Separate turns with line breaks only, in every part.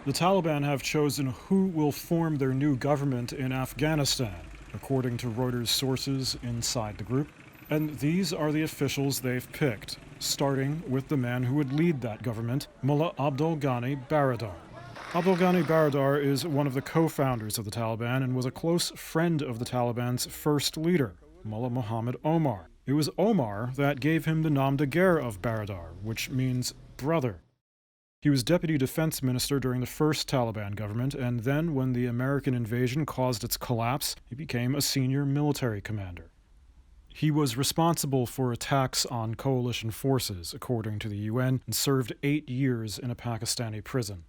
The Taliban have chosen who will form their new government in Afghanistan, according to Reuters sources inside the group. And these are the officials they've picked, starting with the man who would lead that government, Mullah Abdul Ghani Baradar. Abdul Ghani Baradar is one of the co-founders of the Taliban and was a close friend of the Taliban's first leader, Mullah Muhammad Omar. It was Omar that gave him the nom de guerre of Baradar, which means brother. He was deputy defense minister during the first Taliban government, and then when the American invasion caused its collapse, he became a senior military commander. He was responsible for attacks on coalition forces, according to the UN, and served 8 years in a Pakistani prison.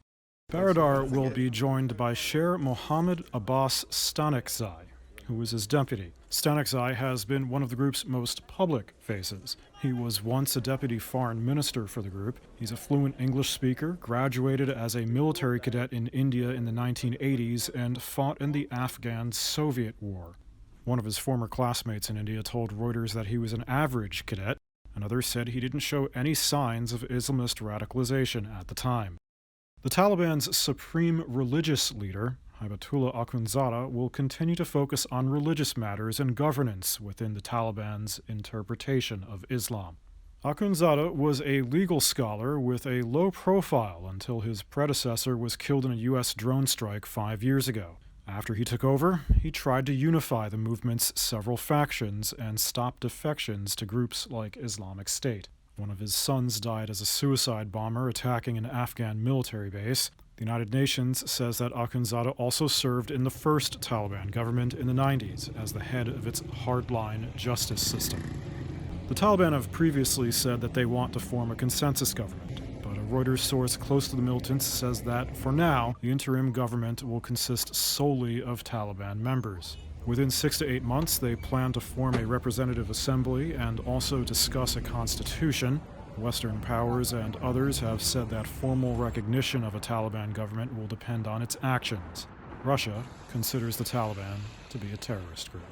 Baradar will be joined by Sher Mohammad Abbas Stanekzai, who was his deputy. Stanekzai has been one of the group's most public faces. He was once a deputy foreign minister for the group. He's a fluent English speaker, graduated as a military cadet in India in the 1980s, and fought in the Afghan-Soviet War. One of his former classmates in India told Reuters that he was an average cadet. Another said he didn't show any signs of Islamist radicalization at the time. The Taliban's supreme religious leader, Hibatullah Akhundzada, will continue to focus on religious matters and governance within the Taliban's interpretation of Islam. Akhundzada was a legal scholar with a low profile until his predecessor was killed in a U.S. drone strike 5 years ago. After he took over, he tried to unify the movement's several factions and stop defections to groups like Islamic State. One of his sons died as a suicide bomber attacking an Afghan military base. The United Nations says that Akhundzada also served in the first Taliban government in the 90s as the head of its hardline justice system. The Taliban have previously said that they want to form a consensus government, but a Reuters source close to the militants says that, for now, the interim government will consist solely of Taliban members. Within 6 to 8 months, they plan to form a representative assembly and also discuss a constitution. Western powers and others have said that formal recognition of a Taliban government will depend on its actions. Russia considers the Taliban to be a terrorist group.